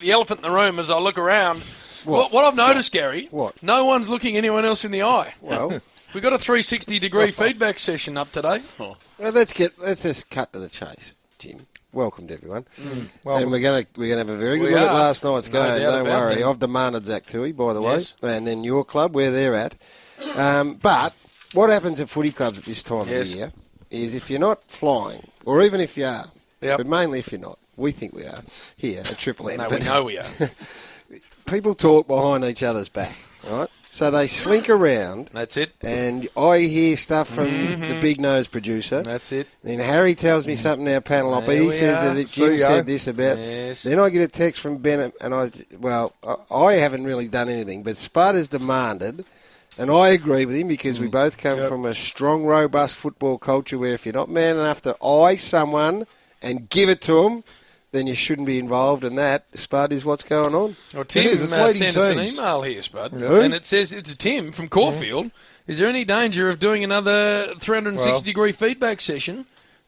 the elephant in the room as I look around. What I've noticed, Gary, no one's looking anyone else in the eye. Well, we've got a 360-degree feedback session up today. Well, let's just cut to the chase, Jim. Welcome to everyone. And we're going to have a very good look at last night's game. Don't worry. I've demanded Zach Tui, by the way, and then your club, where they're at. But what happens at footy clubs at this time of year is if you're not flying, or even if you are, but mainly if you're not, we think we are here at Triple M. No, we know we are. People talk behind each other's back, right? So they slink around. That's it. And I hear stuff from the big nose producer. That's it. Then Harry tells me something in our panel up. He says that Jim said this about. Yes. Then I get a text from Bennett, and I haven't really done anything, but Spud has demanded, and I agree with him because we both come from a strong, robust football culture where if you're not man enough to eye someone and give it to them, then you shouldn't be involved in that. Spud, is what's going on. Well, Tim sent us an email here, Spud, and it says, it's Tim from Caulfield. Is there any danger of doing another 360-degree feedback session?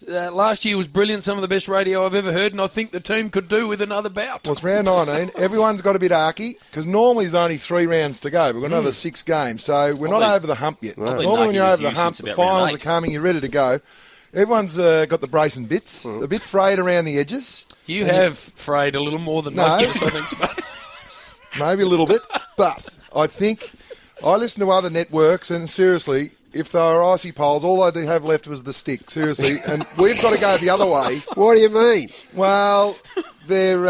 Last year was brilliant, some of the best radio I've ever heard, and I think the team could do with another bout. Well, it's round 19. Everyone's got a bit arky, because normally there's only 3 rounds to go. We've got another 6 games, so we're not over the hump yet. Normally when you're over the hump, the finals are coming, you're ready to go. Everyone's got the brace and bits, a bit frayed around the edges. You have frayed a little more than most of us, I think, Spud. Maybe a little bit, but I think I listen to other networks, and seriously, if they were icy poles, all they have left was the stick, seriously, and we've got to go the other way. What do you mean? Well, they're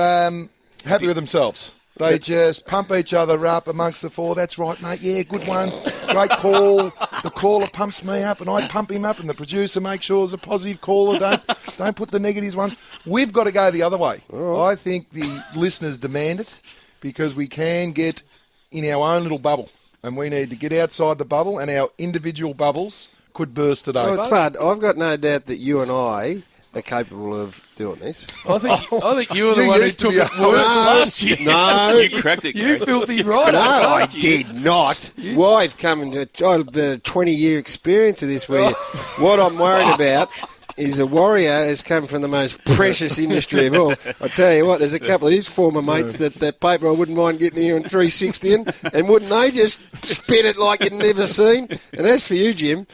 happy with themselves. They just pump each other up amongst the 4. That's right, mate. Yeah, good one. Great call. The caller pumps me up and I pump him up, and the producer makes sure it's a positive caller. Don't put the negatives ones. We've got to go the other way. Right. I think the listeners demand it because we can get in our own little bubble, and we need to get outside the bubble, and our individual bubbles could burst today. Well, Spud, I've got no doubt that you and I are capable of doing this. I think you were the one who took it worse last year. No. You cracked it, Gary. You filthy right. No, I did not. Well, I've come into a 20-year experience of this where what I'm worried about is a warrior has come from the most precious industry of all. I tell you what, there's a couple of his former mates that paper I wouldn't mind getting here in 360 and wouldn't they just spin it like you'd never seen? And as for you, Jim,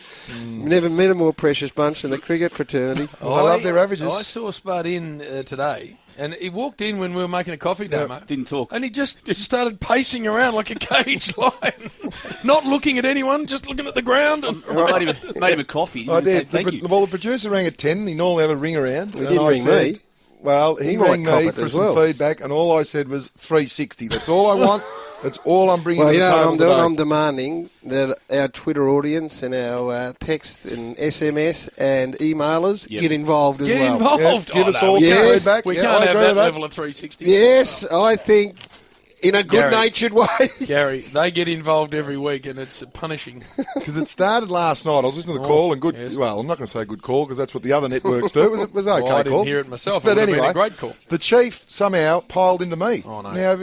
never met a more precious bunch than the cricket fraternity. I love their averages. I saw Spud in today, and he walked in when we were making a coffee, Damo. Didn't talk. And he just started pacing around like a caged lion, not looking at anyone, just looking at the ground. And made him a coffee. I did. Thank you. Well, the producer rang at 10. He normally have a ring around. He didn't ring me. Well, he rang me for some feedback, and all I said was 360. That's all I want. That's all I'm bringing to the table today. I'm demanding that our Twitter audience and our text and SMS and emailers get involved as well. Get involved. Yeah, give us all feedback. We can't have that level of 360. Yes, I think in a good-natured way. Gary, they get involved every week, and it's punishing. Because it started last night. I was listening to the call, and well, I'm not going to say good call because that's what the other networks do. It was okay call. I didn't hear it myself. But anyway, a great call. The chief somehow piled into me. Oh, no. Now,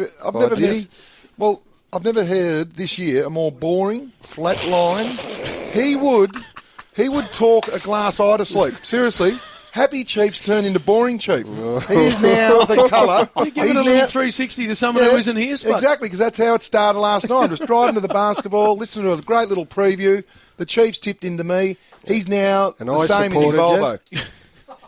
I've never heard this year a more boring, flat line. He would talk a glass eye to sleep. Seriously. Happy Chiefs turn into boring Chief. He is now the colour. You're giving a little 360 to someone who isn't here, Spud. Exactly, because that's how it started last night. I was driving to the basketball, listening to a great little preview. The Chiefs tipped into me. He's now the same as his Volvo.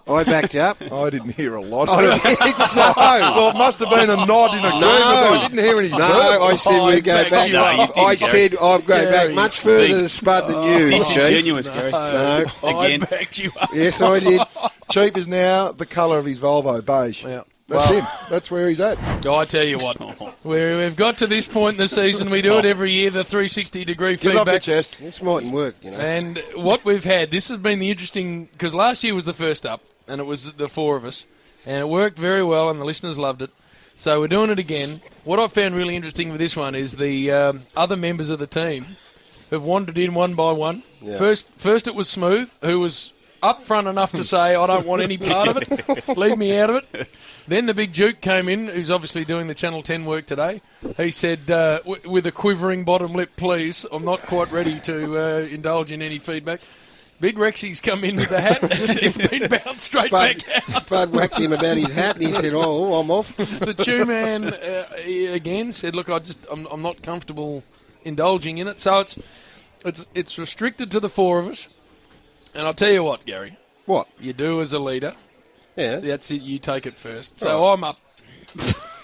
I backed you up. I didn't hear a lot. I did so. Well, it must have been a nod in agreement. I didn't hear any. No, I said we go back. I said I've gone back much further than Spud than you, Chief. Disingenuous, Gary. No. Again. I backed you up. Yes, I did. Chief is now the colour of his Volvo, beige. Yeah. That's him. That's where he's at. I tell you what, we've got to this point in the season. We do it every year, the 360-degree feedback. Get off your chest. This mightn't work, you know. And what we've had, this has been the interesting, because last year was the first up, and it was the 4 of us, and it worked very well, and the listeners loved it. So we're doing it again. What I found really interesting with this one is the other members of the team have wandered in one by one. Yeah. First it was Smooth, who was up front enough to say, I don't want any part of it. Leave me out of it. Then the big Duke came in, who's obviously doing the Channel 10 work today. He said, with a quivering bottom lip, please, I'm not quite ready to indulge in any feedback. Big Rexy's come in with the hat. It's been bounced straight back out. Spud whacked him about his hat, and he said, "Oh, I'm off." The Chew Man again said, "Look, I'm not comfortable indulging in it." So it's restricted to the four of us. And I'll tell you what, Gary. What? You do as a leader. Yeah. That's it. You take it first. So I'm up.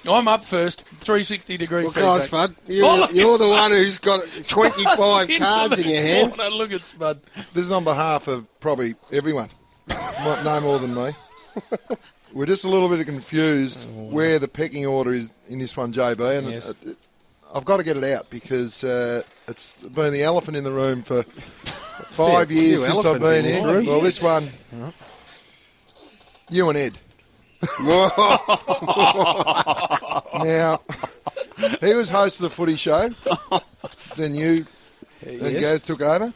I'm up first. 360-degree Well, feedback. go on, Spud. You're the one who's got 25 cards in your hands. Oh, no, look at Spud. This is on behalf of probably everyone. No more than me. We're just a little bit confused where the pecking order is in this one, JB. And Yes. I've got to get it out because it's been the elephant in the room for 5 years few since I've been elephants in here. the room. Well, this one, you and Ed. Now, he was host of the Footy show. Then you and Gaz took over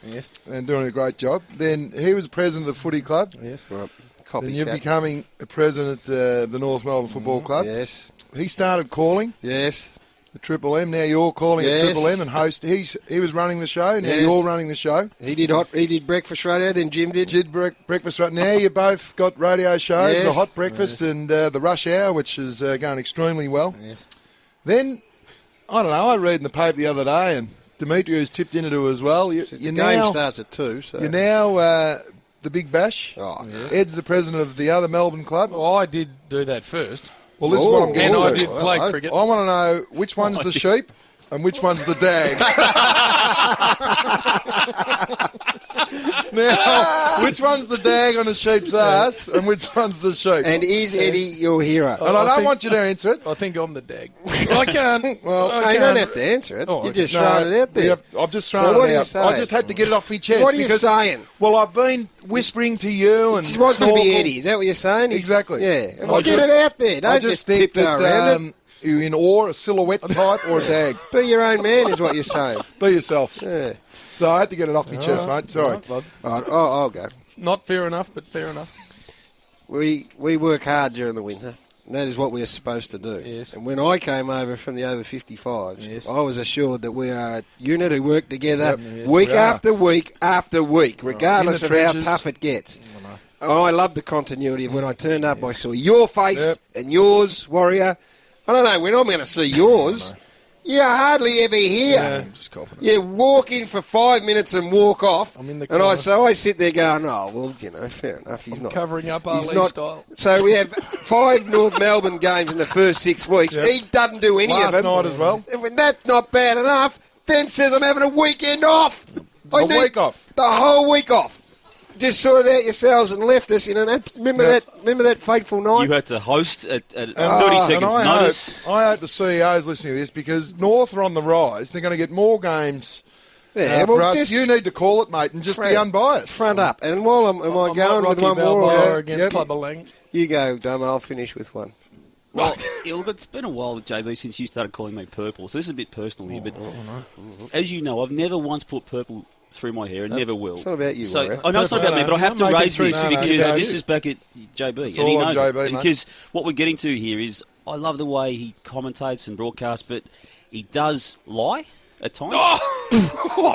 and doing a great job. Then he was president of the Footy club. Yes, right. Then you're Copycat. becoming a president of the North Melbourne Football Club. Yes. He started calling Yes. the Triple M. Now you're calling it Yes. Triple M and host. He was running the show. Now Yes. you're running the show. He did breakfast radio, then Jim did. Did breakfast right now. You both got radio shows, Yes. the Hot Breakfast and the Rush Hour, which is going extremely well. Yes. Then, I don't know, I read in the paper the other day, and Demetriou's tipped into it as well. The game starts at 2, so. You're now the Big Bash. Oh, yes. Ed's the president of the other Melbourne club. Well, I did do that first. Well, this is what I'm getting And to. I did play Well, cricket. I want to know which one's the sheep and which one's the dag. Now, which one's the dag on the sheep's ass and which one's the sheep? And is Eddie your hero? And I don't think- want you to answer it. I think I'm the dag. I can't. Well, I No, you don't can't. have to answer it. Oh, you okay. just thrown it out there. I've just So thrown what it are you out. saying? I just had to get it off my chest. What are you because, saying? Well, I've been whispering to you and He wants to be snorkel. Eddie. Is that what you're saying? Exactly. Yeah. Well, I get just- it out there. I Don't just just think tiptoe around that it. you're in awe, a silhouette type or a dag. Be your own man is what you're saying. Be yourself. Yeah. So I had to get it off my chest, mate. Sorry. Right, bud. All right, I'll go. Not fair enough, but fair enough. We work hard during the winter. And that is what we are supposed to do. Yes. And when I came over from the over 55s, Yes. I was assured that we are a unit who work together Yep. week we are. after week after week, regardless In of the how trenches. tough it gets. I love the continuity of when I turned up, I saw your face Yep. and yours, Warrior. I don't know when I'm going to see yours. You're hardly ever here. I'm just coughing. You walk in for 5 minutes and walk off. I'm in the and corner. so I sit there going, oh, well, fair enough. He's not Covering up our he's league not- style. So we have 5 North Melbourne games in the first 6 weeks. Yep. He doesn't do any Last of them. night as well. If that's not bad enough, then says I'm having a weekend off. I A need week off. The whole week off. Just sorted out yourselves and left us in an. Remember that fateful night? You had to host at 30 And seconds notice. I hope the CEO's listening to this because North are on the rise. They're going to get more games yeah, for well, us. just You need to call it, mate, and just be front- unbiased. front up. And while am I I'm going like with Rocky one more? Balboa Or against Yep. Clubber Lang. you go, Damo. I'll finish with one. Well, yeah, look, it's been a while with JB since you started calling me purple, so this is a bit personal here. But as you know, I've never once put purple through my hair and never will. It's not about you, So Warrior. I know it's not about me, but I have to I'm making raise this 360 because about this you. is back at JB, and all he on knows JB, it. mate. Because what we're getting to here is I love the way he commentates and broadcasts, but he does lie at times.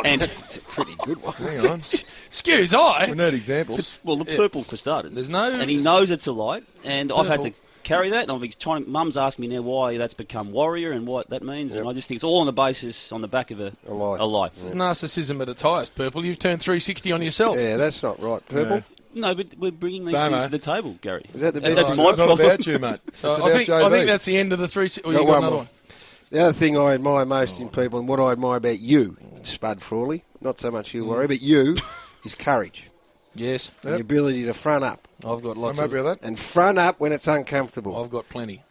And That's a pretty good one. Hang on. Excuse I. We need examples. well, the purple for starters. There's no- and he knows it's a lie, and I've had to Purple. carry that. And I've been trying. Mum's asked me now why that's become Warrior and what that means, and I just think it's all on the back of a lie. It's narcissism at its highest, Purple. You've turned 360 on yourself. Yeah, that's not right. Purple. No, but we're bringing these Damo. things to the table, Gary. Is that the That's best? Right, my it's not problem. about you, mate. So It's I about think JB. that's the end of the 360. Oh, Got you got one another more. one. The other thing I admire most in people, and what I admire about you, Spud Frawley, not so much you, Warrior, but you, is courage. Yes, And the ability to front up. I've got I'm lots happy of. with that. And front up when it's uncomfortable. I've got plenty.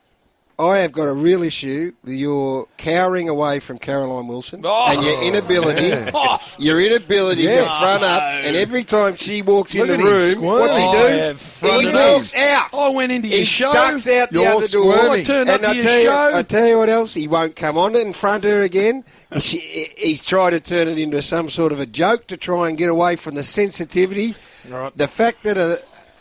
I have got a real issue with your cowering away from Caroline Wilson Oh. and your inability, to front up. And every time she walks in Look the at him room, squirming. what's he Oh, do? yeah, He fronted walks in. out. I went into your He show. ducks out the You're other door. squirming. I turned up And to your show. I tell you what else, he won't come on and front her again. He's tried to turn it into some sort of a joke to try and get away from the sensitivity. Right. The fact that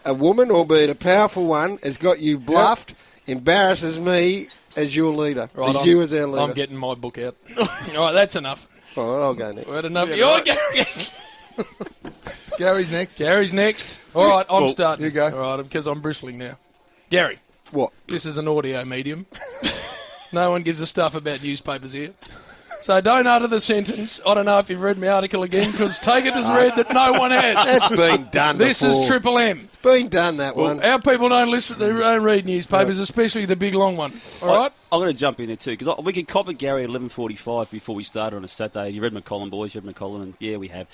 a woman, albeit a powerful one, has got you bluffed embarrasses me as your leader, Right, as you as our leader. I'm getting my book out. All right, that's enough. All right, I'll go next. We're at enough. Yeah, You're right. Gary. Gary's next. Gary's next. All right, I'm starting. you go. All right, because I'm bristling now. Gary. What? This is an audio medium. No one gives a stuff about newspapers here. So don't utter the sentence, I don't know if you've read my article again, because take it as read that no one has. That's been done This before. is Triple M. It's been done, that one. Our people don't listen, they don't read newspapers, especially the big long one. All right? I'm going to jump in there too, because we could cop at Gary at 11:45 before we started on a Saturday. You read McCollum, boys, you read McCollum, and yeah, we have.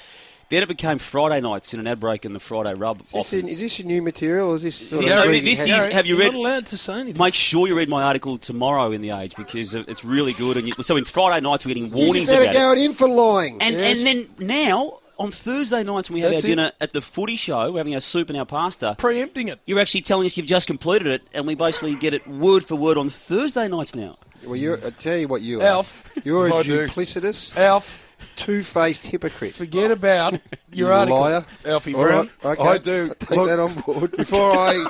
Then it became Friday nights in an ad break in the Friday rub. Is this your new material, or is this sort Yeah, of... this is- have you You're read- not allowed to say anything. Make sure you read my article tomorrow in The Age, because it's really good. And so in Friday nights, we're getting You warnings just had about to go it. at him for lying. And then now, on Thursday nights when we have That's our dinner at the Footy show, we're having our soup and our pasta, Preempting it. you're actually telling us you've just completed it, and we basically get it word for word on Thursday nights now. Well, I tell you what you Alf. are. You're a I do. duplicitous, Alf, two-faced hypocrite. forget about your You article. liar. Alfie All Brown. right, okay. I do. I'll take Look, that on board. Before I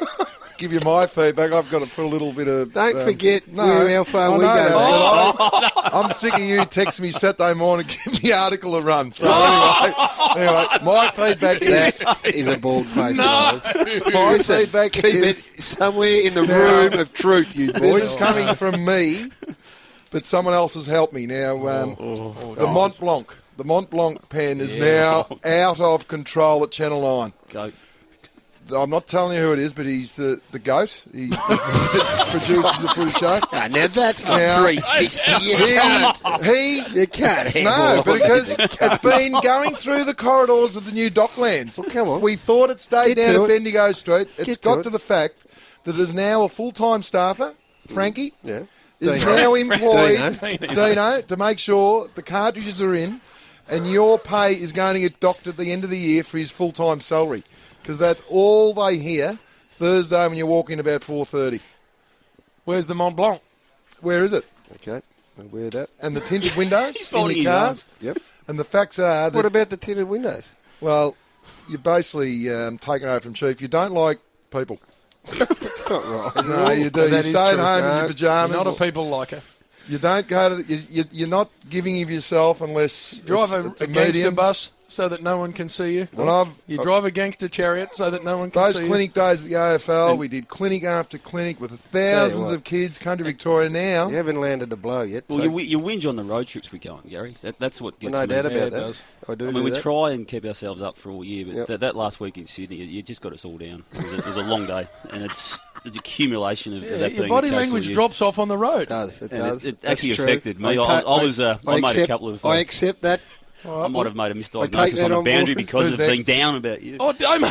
give you my feedback, I've got to put a little bit of... Don't forget how far I we know go. that, back. but I'm sick of you texting me Saturday morning, give me article a run. So anyway, my feedback is... That is a bald-faced No. lie. My Listen, feedback keep is... it somewhere in the room of truth, you This boys. is coming from me, but someone else has helped me. Now, the Mont Blanc. The Mont Blanc pen is now out of control at Channel 9. Go. I'm not telling you who it is, but he's the GOAT. He produces the Footy show. Ah, now that's not Now, 360. You can't No, handle but it. because it's been going through the corridors of the new Docklands. Well, come on. We thought it stayed Get down to at it. Bendigo Street. It's Get to got it. to the fact that it is now a full-time staffer, Frankie, Yeah. is Dino. now employed, Dino. Dino, to make sure the cartridges are in and your pay is going to get docked at the end of the year for his full-time salary. Because that's all they hear Thursday when you walk in about 4:30. Where's the Mont Blanc? Where is it? Okay, I'll wear that. And the tinted windows in folding your his car. arms. Yep. And the facts are that, What about the tinted windows? well, you're basically taking over from Chief. You don't like people. That's not right. No, you do. You That stay is at true. home in No, your pyjamas. Not a people liker. You don't go to. You're not giving of yourself unless Drive it's a gangster medium. bus so that no one can see you. Well, You drive a gangster chariot so that no one can those see clinic days at the AFL, we did clinic after clinic with thousands what. of kids come to Victoria now. You haven't landed the blow yet. Well, so you whinge on the road trips we go on, Gary. That's what gets no me. doubt Yeah, about it that. does. I do. I mean, do we that. try and keep ourselves up for all year, but Yep. that last week in Sydney, you just got us all down. It was a long day, and it's accumulation of that Your being body the case all language year. drops off on the road. It does. It And does. it That's actually true. affected me. ta- I made a accept, couple of. I accept that. I might have made a I take misdiagnosis that on the on boundary board. because Who's of being next? down about you. Oh, Damo.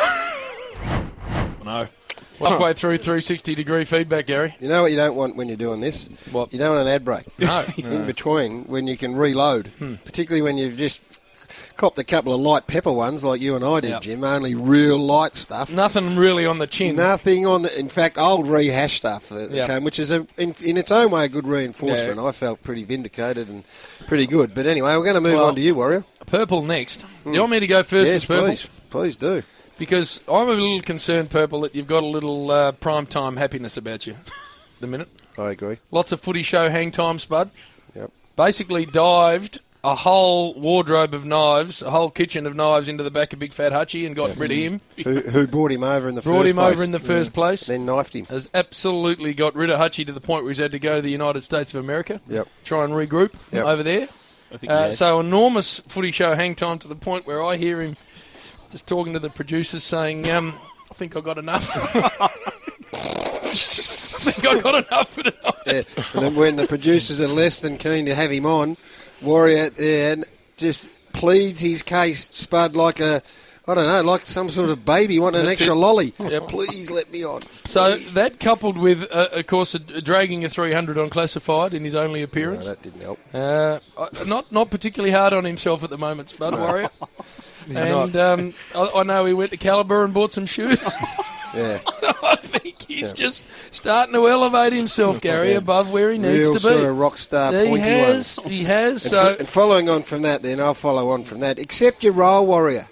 No. Halfway through 360-degree feedback, Gary. You know what you don't want when you're doing this? What? You don't want an ad break. No. In between, when you can reload, particularly when you've just copped a couple of light pepper ones like you and I did, Yep. Jim. Only real light stuff. Nothing really on the chin. Nothing on the. In fact, old rehash stuff that Yep. came, which is in its own way a good reinforcement. Yeah. I felt pretty vindicated and pretty good. But anyway, we're going to move Well, on to you, Warrior. Purple next. Do you want me to go first Yes, with purple? please do. Because I'm a little concerned, Purple, that you've got a little prime time happiness about you at the minute. I agree. Lots of footy show hang time, Spud. Yep. Basically dived a whole wardrobe of knives, a whole kitchen of knives into the back of Big Fat Hutchie and got rid of him. Who brought him over in the Brought first him place? over in the first place. Then knifed him. Has absolutely got rid of Hutchie to the point where he's had to go to the United States of America. Yep. Try and regroup Yep. over there. I think he has. So enormous footy show hang time to the point where I hear him just talking to the producers saying, I think I got enough. I think I got enough for tonight. Yeah. And then when the producers are less than keen to have him on, Warrior just pleads his case, Spud, like a, I don't know, like some sort of baby wanting an That's extra it. lolly. Yep. Please let me on. So Please. that coupled with, of course, dragging a 300 on Classified in his only No, appearance. that didn't help. Not particularly hard on himself at the moment, Spud Warrior. You're And I know he went to Calibre and bought some shoes. Yeah. I think he's just starting to elevate himself, Gary, above where he needs Real to be. sort of rock star He pointy has. one. He has. And, So and following on from that, then I'll follow on from that. Accept your role, Warrior.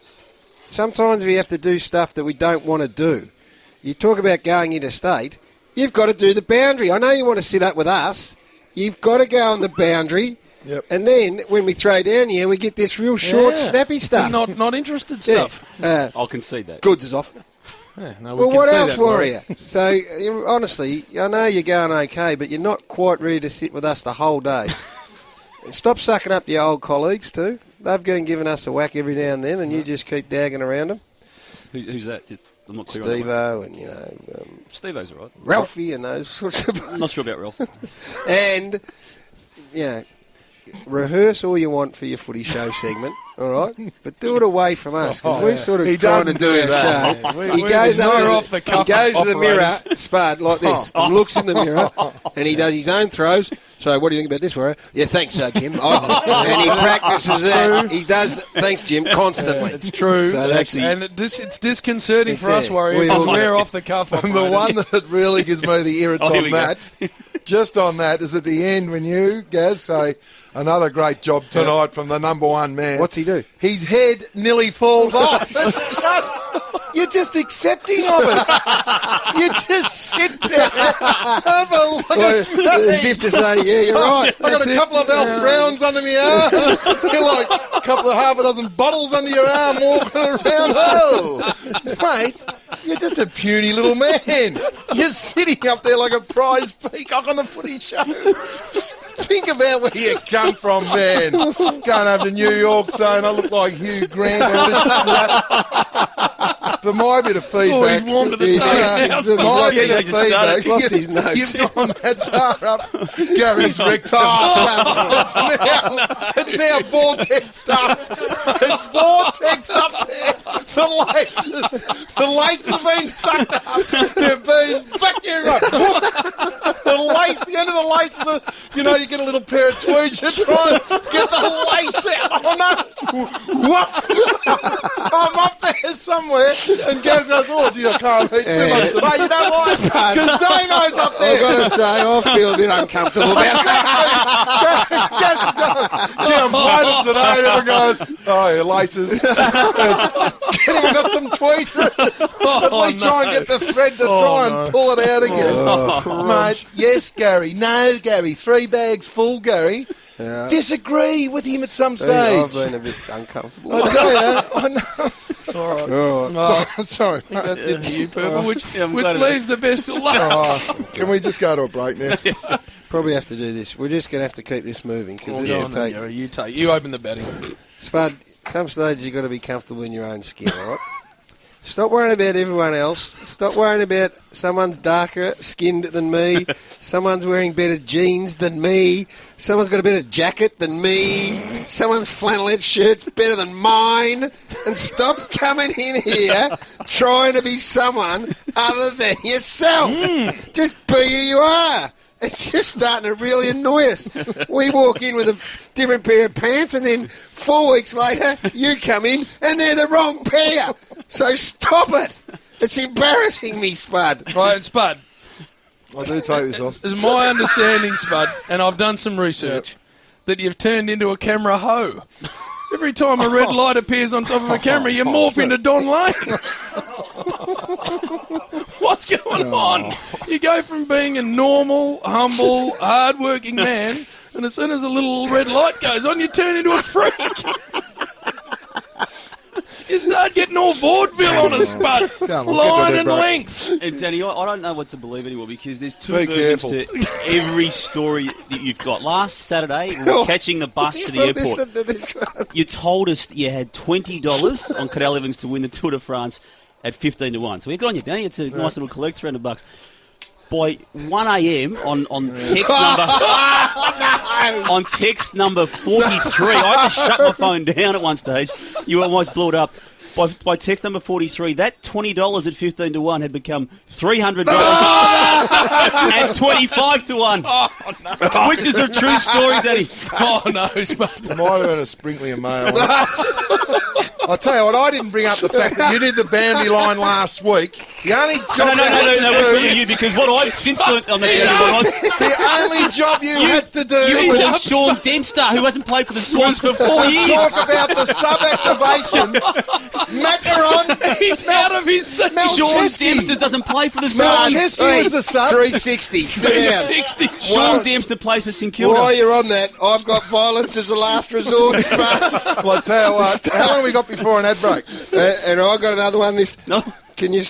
Sometimes we have to do stuff that we don't want to do. You talk about going interstate. You've got to do the boundary. I know you want to sit up with us. You've got to go on the boundary Yep. And then when we throw down here, we get this real short, snappy stuff. Not interested stuff. I'll concede that. Goods is off. Yeah, no, Well, can what see else, that, Warrior? So, honestly, I know you're going okay, but you're not quite ready to sit with us the whole day. Stop sucking up your old colleagues, too. They've been giving us a whack every now and then, and you just keep dagging around them. Who's that? I'm not clear on Steve-O and, Steve-O's all right. Ralphie and those sorts of... I'm not sure about Ralph. And, rehearse all you want for your footy show segment, all right? But do it away from us, because we're sort of trying to do our show. Yeah. He goes off the cuff he goes to the operators. mirror, Spud, like this, and looks in the mirror, and he does his own throws. So what do you think about this, Warrior? Yeah, thanks, Jim. And he practices that. He does, thanks, Jim, constantly. It's true. So that's and it's disconcerting for us, fair. Warrior, We because all- we're off the cuff. And the one that really gives me the irrit Oh, here on we go. that, just on that, is at the end when you, Gaz, say, another great job tonight from the number one man. What's he do? His head nearly falls off. You're just accepting of it. You just sit there, have a look at me. As if to say, yeah, you're right. I got a couple of Elf Browns under my arm. You're like a couple of half a dozen bottles under your arm walking around. Oh, mate, you're just a puny little man. You're sitting up there like a prize peacock on the footy show. Think about where you come from, man. Going over to New York saying I look like Hugh Grant. But my bit of feedback... Oh, he's warm to the Yeah, touch now. he's lost My his- bit of feedback... lost his notes. You've gone that far up Gary's rectum. It's now vortex up. It's vortex up there. The laces have been sucked up. They've been... Fuck you, right. The end of the laces are... You know, you get a little pair of tweeds, you try and get the lace out. Oh, no. What? I'm up there somewhere, and Gaz goes, oh, gee, I can't eat too much today. You know why? Because Damo's up I've there. got to say, I feel a bit uncomfortable about that. Gaz is going, gee, I'm bloated today. And everyone goes, oh, your laces. Get him, got some tweets. At least try and get the thread to try and pull it out again. Mate, yes, Gary. No, Gary. 3 bags full, Gary. Yeah. Disagree with him at some I've stage. been a bit uncomfortable. I tell you, I know. All right. Sorry. That's it for you, Purple, which I'm glad of leaves the best till last. Can we just go to a break now? Probably have to do this. We're just going to have to keep this moving because this Go will on then, take... Gary, you open the batting. Spud, some stage you've got to be comfortable in your own skin, all right? Stop worrying about everyone else. Stop worrying about someone's darker skinned than me. Someone's wearing better jeans than me. Someone's got a better jacket than me. Someone's flannelette shirt's better than mine. And stop coming in here trying to be someone other than yourself. Just be who you are. It's just starting to really annoy us. We walk in with a different pair of pants and then 4 weeks later you come in and they're the wrong pair. So stop it. It's embarrassing me, Spud. Right, Spud, I do take this off. it's my understanding, Spud, and I've done some research, that you've turned into a camera hoe. Every time a red light appears on top of a camera, you morph into Don Lane. What's going on? You go from being a normal, humble, hard-working man, and as soon as a little red light goes on, you turn into a freak. You start getting all vaudeville on us, Spud. Come on, Line get and to the break. length. And Danny, I don't know what to believe anymore because there's two Be versions careful. to every story that you've got. Last Saturday, we were catching the bus to the airport. Listen to this one. You told us you had $20 on Cadell Evans to win the Tour de France at 15 to 1. So we got on you, Danny. It's a nice little collect, $300. By 1 a.m. on text number on text number 43, I had to shut my phone down at one stage. You almost blew it up. By text number 43, that $20 at 15 to 1 had become $300 at 25 to 1. Oh, no. Which is a true story, Danny. Oh, no, Spud. Might have been a sprinkling of mail. I'll tell you what, I didn't bring up the fact that you did the boundary line last week. The only job No, you had to we're talking do, to you because what I've since learnt on the the only job you had to do you was was Sean Dempster, who hasn't played for the Swans for 4 years. talk about the sub-activation. Macaron, He's out of his seat. Sean Chesky. Dempster doesn't play for the Mel Swans. Chesky was the sub. 360. Sit down. 60. Sean Dempster plays for St Kilda. While you're on that, I've got violence as a last resort, Spud. Well, I tell you what, how long have we got before an ad break? And I've got another one. No. Can you?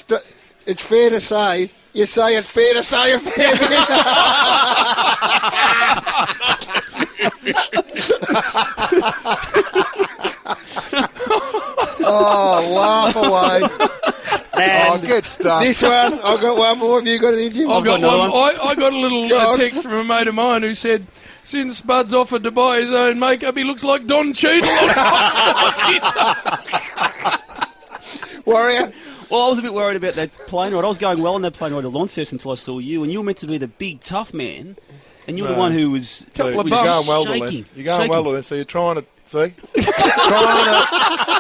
It's fair to say. You say it's fair to say a fair bit. Oh, laugh away. And get stuck. this one, I've got one more. Have you got it, Jim? I've got another one. one. I got a little Go on. text from a mate of mine who said, since Spud's offered to buy his own makeup, he looks like Don Cheadle on Fox Sports. Warrior. Well, I was a bit worried about that plane ride. I was going well on that plane ride to Launceston until I saw you, and you were meant to be the big tough man, and you were the one who was Couple of You're bumps. going well, shaking. Lynn. You're going shaking. well, Lynn. So you're trying to see,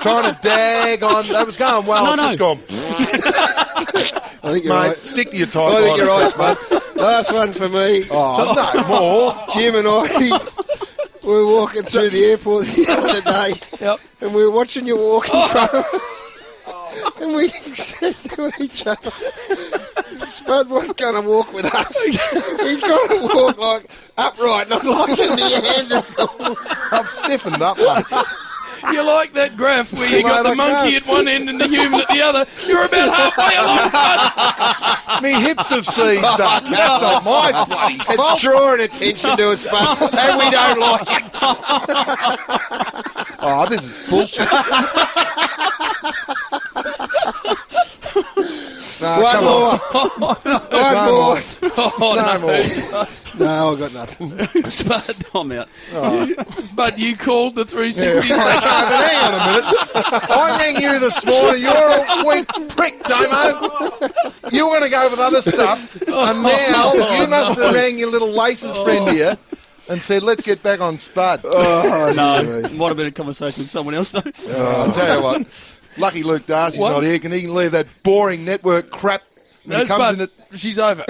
trying to dag on. That was going well. No, It's no. just gone. I think you're Mate, right. stick to your tight. I think you're right, Spud. Last one for me. Oh, no more. Jim and I we were walking through the airport the other day, Yep. and we were watching you walk in front of us. And we said to each other, Spud was going to walk with us. He's going to walk like upright, not like a Neanderthal. I've stiffened up, mate. You like that graph where you got Mate, the I monkey can't. at one end and the human at the other? You're about halfway along, Spud. Me hips have seized up. That's not my bloody It's fault. drawing attention to us, Spud, and we don't like it. Oh, this is bullshit. No, One come more. on. One No more. more. Oh, No more. No, I've got nothing. Spud. I'm out. Spud, you called the 360 But hang on a minute. I rang you this morning. You're a weak prick, Damo. You want to go with other stuff, and now you must have rang your little laces friend here and said, "Let's get back on Spud." Oh, No, dear me. might have been a conversation with someone else though. I'll tell you what. Lucky Luke Darcy's What? not here. He can leave that boring network crap when No, he comes in Spud, it. she's over.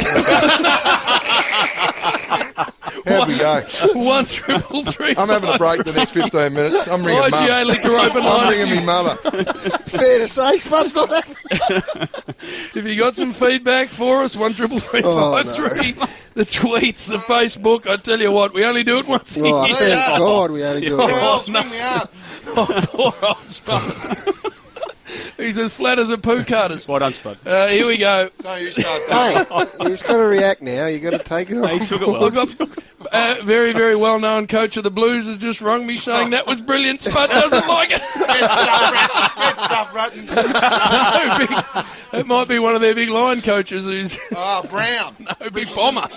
How'd we go? 1-333. I'm having a break the next 15 minutes. I'm ringing IGA Mum. liquor open I'm line. ringing me mother. Fair to say, Spud's not happy. If you got some feedback for us, 1-333-553. The tweets, the Facebook. I tell you what, we only do it once a Oh, year. thank God we only do it. Oh, once. no. Ring me up. Oh, poor old Spud. He's as flat as a poo carter's. Well done, Spud. Here we go. No, you start. Hey, you just got to react now. You got to take it He off. took it well. Look, very, very well-known coach of the Blues has just rung me saying that was brilliant. Spud doesn't like it. Get stuff, Rutten. No, that might be one of their big line coaches who's Oh, Brown. a big bomber.